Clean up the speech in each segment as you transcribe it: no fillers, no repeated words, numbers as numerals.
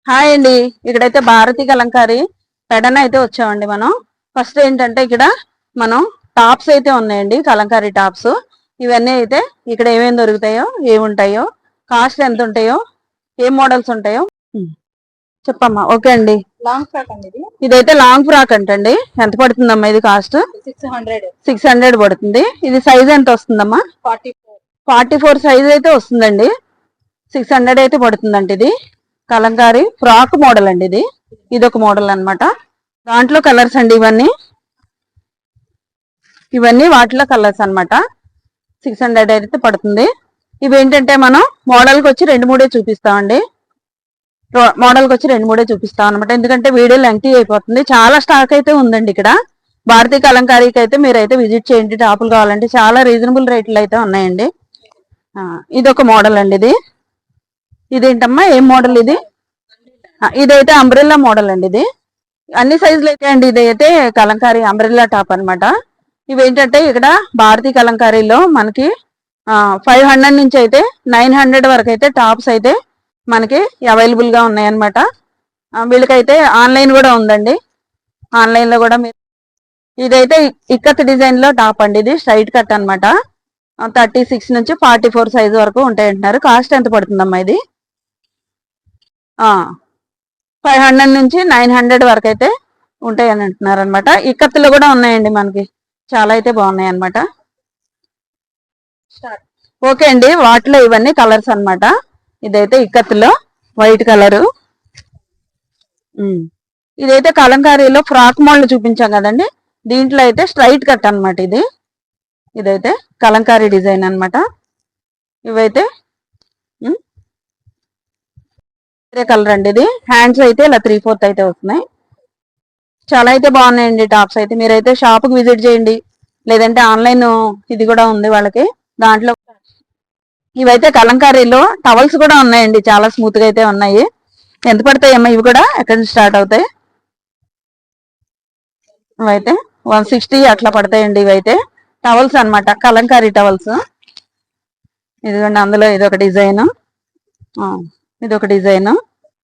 Hi అండి. ఇక్కడైతే భారతి కలంకారీ పెడన అయితే వచ్చామండి. మనం ఫస్ట్ ఏంటంటే ఇక్కడ మనం టాప్స్ అయితే ఉన్నాయండి, కలంకారీ టాప్స్. ఇవన్నీ అయితే ఇక్కడ ఏమేమి దొరుకుతాయో, ఏముంటాయో, కాస్ట్ ఎంత ఉంటాయో, ఏం మోడల్స్ ఉంటాయో చెప్పమ్మా. ఓకే అండి. లాంగ్ ఫ్రాక్ అండి ఇదైతే లాంగ్ ఫ్రాక్ అంటండి. ఎంత పడుతుందమ్మా ఇది కాస్ట్? 600 పడుతుంది. ఇది సైజ్ ఎంత వస్తుందమ్మా? 44 సైజ్ అయితే వస్తుందండి. 600 అయితే పడుతుందండి. ఇది కలంకారీ ఫ్రాక్ మోడల్ అండి. ఇది ఒక మోడల్ అన్నమాట. దాంట్లో కలర్స్ అండి ఇవన్నీ వాటిలో కలర్స్ అన్నమాట. 600 అయితే పడుతుంది. ఇవి ఏంటంటే మనం మోడల్కి వచ్చి రెండు మూడే చూపిస్తామండి. చూపిస్తాం అనమాట. ఎందుకంటే వీడియో లెంగ్తీ అయిపోతుంది. చాలా స్టాక్ అయితే ఉందండి ఇక్కడ. భారతీయ కలంకారీకి అయితే మీరైతే విజిట్ చేయండి. టాపులు కావాలంటే చాలా రీజనబుల్ రేట్లు అయితే ఉన్నాయండి. ఇది ఒక మోడల్ అండి. ఇదేంటమ్మా, ఏం మోడల్ ఇది? ఇదైతే అంబ్రెల్లా మోడల్ అండి. ఇది అన్ని సైజులు అయితే అండి. ఇదైతే కలంకారీ అంబ్రెల్లా టాప్ అనమాట. ఇవేంటంటే ఇక్కడ భారతీయ కలంకారీలో మనకి 500 నుంచి అయితే 900 వరకు అయితే టాప్స్ అయితే మనకి అవైలబుల్ గా ఉన్నాయన్నమాట. వీళ్ళకైతే ఆన్లైన్ కూడా ఉందండి. ఆన్లైన్ లో కూడా మీరు ఇదైతే ఇక్కత్ డిజైన్ లో టాప్ అండి. ఇది స్ట్రైట్ కట్ అనమాట. 36 నుంచి 44 సైజ్ వరకు ఉంటాయి అంటున్నారు. కాస్ట్ ఎంత పడుతుందమ్మా ఇది? 500 నుంచి 900 వరకు అయితే ఉంటాయి అని అంటున్నారు అనమాట. ఇక్కత్తులు కూడా ఉన్నాయండి మనకి. చాలా అయితే బాగున్నాయి అనమాట. ఓకే అండి. వాటిలో ఇవన్నీ కలర్స్ అనమాట. ఇదైతే ఇక్కత్తులో వైట్ కలరు. ఇదైతే కలంకారీలో ఫ్రాక్ మోడల్ చూపించాం కదండి. దీంట్లో అయితే స్ట్రైట్ కట్ అనమాట. ఇదైతే కలంకారీ డిజైన్ అనమాట. ఇవైతే వేరే కలర్ అండి. ఇది హ్యాండ్స్ అయితే ఇలా 3/4 అయితే వస్తున్నాయి. చాలా అయితే బాగున్నాయండి టాప్స్ అయితే. మీరైతే షాప్ కి విజిట్ చేయండి, లేదంటే ఆన్లైన్ ఇది కూడా ఉంది వాళ్ళకి. దాంట్లో ఇవైతే కలంకారీలో టవల్స్ కూడా ఉన్నాయండి. చాలా స్మూత్ గా అయితే ఉన్నాయి. ఎంత పడతాయమ్మా ఇవి కూడా? ఎక్కడి నుంచి స్టార్ట్ అవుతాయి? ఇవైతే 160 అట్లా పడతాయండి. ఇవైతే టవల్స్ అనమాట, కలంకారీ టవల్స్. ఇదిగోండి, అందులో ఇదొక డిజైన్, ఇదొక డిజైన్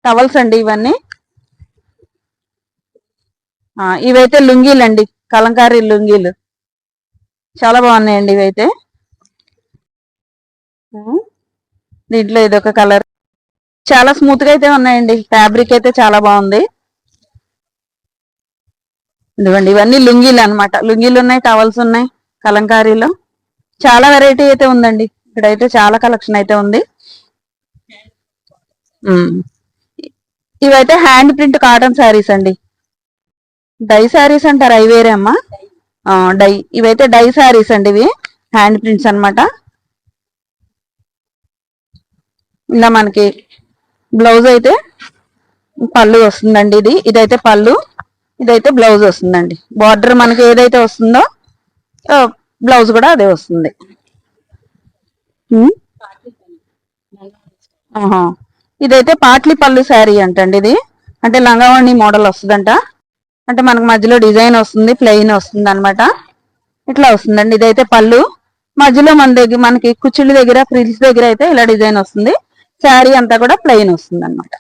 టవల్స్ అండి ఇవన్నీ. ఇవైతే లుంగీలు అండి, కలంకారీ లుంగీలు. చాలా బాగున్నాయండి ఇవైతే. దీంట్లో ఇదొక కలర్. చాలా స్మూత్ గా అయితే ఉన్నాయండి. ఫ్యాబ్రిక్ అయితే చాలా బాగుంది. ఇదిగోండి, ఇవన్నీ లుంగీలు అనమాట. లుంగీలు ఉన్నాయి, టవల్స్ ఉన్నాయి కలంకారీలో. చాలా వెరైటీ అయితే ఉందండి. ఇక్కడైతే చాలా కలెక్షన్ అయితే ఉంది. ఇవైతే హ్యాండ్ ప్రింట్ కాటన్ శారీస్ అండి. డై శారీస్ అంటారు, అవి వేరే అమ్మా. డై, ఇవైతే డై శారీస్ అండి. ఇవి హ్యాండ్ ప్రింట్స్ అనమాట. ఇలా మనకి బ్లౌజ్ అయితే పళ్ళు వస్తుందండి. ఇదైతే పళ్ళు, ఇదైతే బ్లౌజ్ వస్తుందండి. బార్డర్ మనకి ఏదైతే వస్తుందో బ్లౌజ్ కూడా అదే వస్తుంది. ఇదైతే పాట్లీ పళ్ళు శారీ అంటండి. ఇది అంటే లంగావణి మోడల్ వస్తుందంట. అంటే మనకు మధ్యలో డిజైన్ వస్తుంది, ప్లెయిన్ వస్తుంది అనమాట. ఇట్లా వస్తుందండి. ఇదైతే పళ్ళు, మధ్యలో మనకి కుచ్చుళ్ళ దగ్గర, ఫ్రిల్స్ దగ్గర అయితే ఇలా డిజైన్ వస్తుంది. శారీ అంతా కూడా ప్లెయిన్ వస్తుంది అనమాట.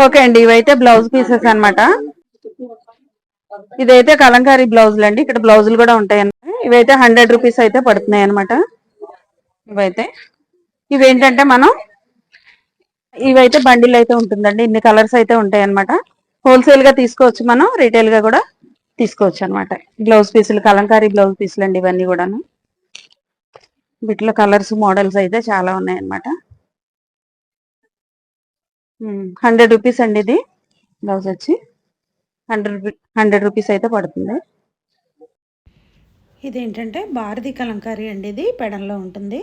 ఓకే అండి. ఇవైతే బ్లౌజ్ పీసెస్ అనమాట. ఇదైతే కలంకారీ బ్లౌజులు అండి. ఇక్కడ బ్లౌజులు కూడా ఉంటాయి అన్నమాట. ఇవైతే 100 రూపీస్ అయితే పడుతున్నాయి అనమాట. ఇవేంటంటే ఇవైతే బండిల్ అయితే ఉంటుందండి. ఇన్ని కలర్స్ అయితే ఉంటాయి అనమాట. హోల్సేల్ గా తీసుకోవచ్చు, మనం రీటైల్ గా కూడా తీసుకోవచ్చు అనమాట. బ్లౌజ్ పీసులు, కలంకారీ బ్లౌజ్ పీసులు అండి ఇవన్నీ కూడాను. వీటిలో కలర్స్, మోడల్స్ అయితే చాలా ఉన్నాయి అనమాట. 100 రూపీస్ అండి. ఇది బ్లౌజ్ వచ్చి 100 రూపీస్ అయితే పడుతుంది. ఇదేంటంటే భారతీ కలంకారీ అండి. ఇది పెడన్లో ఉంటుంది.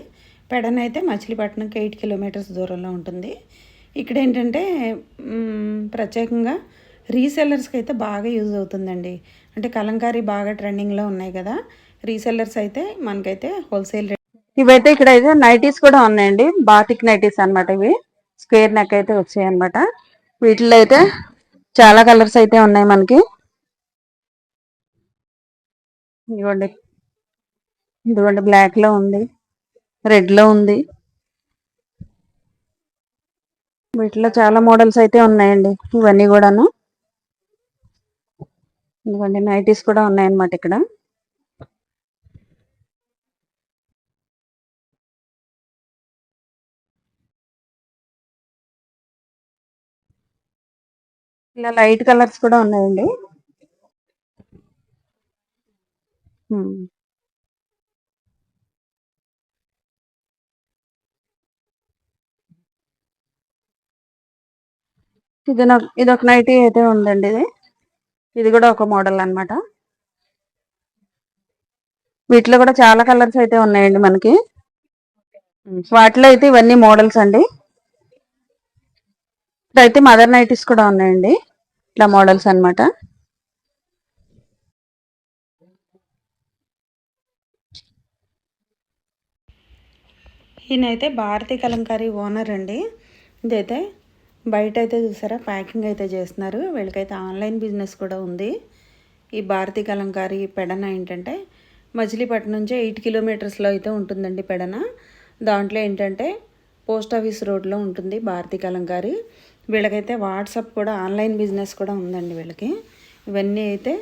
పెడన్ అయితే మచిలీపట్నంకి 8 కిలోమీటర్స్ దూరంలో ఉంటుంది. ఇక్కడ ఏంటంటే ప్రత్యేకంగా రీసెల్లర్స్కి అయితే బాగా యూజ్ అవుతుందండి. అంటే కలంకారీ బాగా ట్రెండింగ్లో ఉన్నాయి కదా, రీసెల్లర్స్ అయితే మనకైతే హోల్సేల్ రేట్. ఇవైతే ఇక్కడ అయితే నైటీస్ కూడా ఉన్నాయండి. బాటిక్ నైటీస్ అనమాట. ఇవి స్క్వేర్ నెక్ అయితే వచ్చాయి అనమాట. వీటిలో అయితే చాలా కలర్స్ అయితే ఉన్నాయి మనకి. ఇదిగోండి బ్లాక్ లో ఉంది, రెడ్ లో ఉంది, వీటిలో చాలా మోడల్స్ అయితే ఉన్నాయండి. ఇవన్నీ కూడాను ఇదిగోండి, నైటీస్ కూడా ఉన్నాయన్నమాట ఇక్కడ. ఇలా లైట్ కలర్స్ కూడా ఉన్నాయండి. ఇది ఒక నైటీ అయితే ఉందండి. ఇది కూడా ఒక మోడల్ అన్నమాట. వీటిలో కూడా చాలా కలర్స్ అయితే ఉన్నాయండి మనకి. వాటిలో అయితే ఇవన్నీ మోడల్స్ అండి. ఇక్కడైతే మదర్ నైటీస్ కూడా ఉన్నాయండి, ఇట్లా మోడల్స్ అన్నమాట. ఈయనైతే భారతీ కలంకారీ ఓనర్ అండి. ఇదైతే బయట అయితే చూసారా ప్యాకింగ్ అయితే చేస్తున్నారు. వీళ్ళకైతే ఆన్లైన్ బిజినెస్ కూడా ఉంది. ఈ భారతీ కలంకారీ పెడన ఏంటంటే మచిలీపట్నం నుంచి 8 కిలోమీటర్స్లో అయితే ఉంటుందండి పెడన. దాంట్లో ఏంటంటే పోస్ట్ ఆఫీస్ రోడ్లో ఉంటుంది భారతీ కలంకారీ. వీళ్ళకైతే వాట్సాప్ కూడా ఆన్లైన్ బిజినెస్ కూడా ఉందండి వీళ్ళకి. ఇవన్నీ అయితే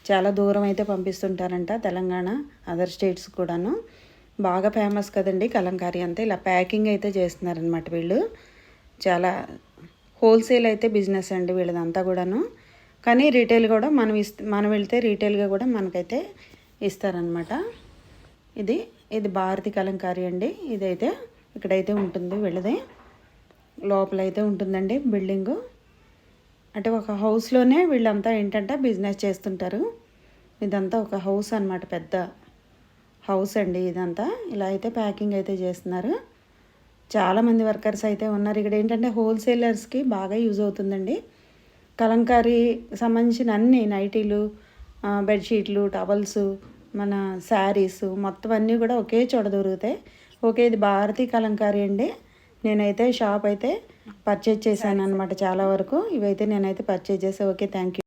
చాలా దూరం అయితే పంపిస్తుంటారంట, తెలంగాణ అదర్ స్టేట్స్ కూడాను. బాగా ఫేమస్ కదండి కలంకారీ అంతా. ఇలా ప్యాకింగ్ అయితే చేస్తున్నారనమాట వీళ్ళు. చాలా హోల్సేల్ అయితే బిజినెస్ అండి వీళ్ళదంతా కూడాను. కానీ రీటైల్ కూడా మనం వెళ్తే రీటైల్గా కూడా మనకైతే ఇస్తారనమాట. ఇది భారతీ కలంకారీ అండి. ఇదైతే ఇక్కడైతే ఉంటుంది వీళ్ళది. లోపలైతే ఉంటుందండి బిల్డింగు. అంటే ఒక హౌస్లోనే వీళ్ళంతా ఏంటంటే బిజినెస్ చేస్తుంటారు. ఇదంతా ఒక హౌస్ అన్నమాట, పెద్ద హౌస్ అండి ఇదంతా. ఇలా అయితే ప్యాకింగ్ అయితే చేస్తున్నారు. చాలామంది వర్కర్స్ అయితే ఉన్నారు. ఇక్కడ ఏంటంటే హోల్సేలర్స్కి బాగా యూజ్ అవుతుందండి. కలంకారీ సంబంధించిన అన్ని నైటీలు, బెడ్షీట్లు, టవల్స్, మన శారీస్ మొత్తం అన్నీ కూడా ఒకే చోట దొరుకుతాయి. ఓకే, ఇది భారతీ కలంకారీ అండి. నేనైతే షాప్ అయితే పర్చేజ్ చేశాను అనమాట చాలా వరకు. ఇవైతే నేనైతే పర్చేజ్ చేసాను. Okay, thank you.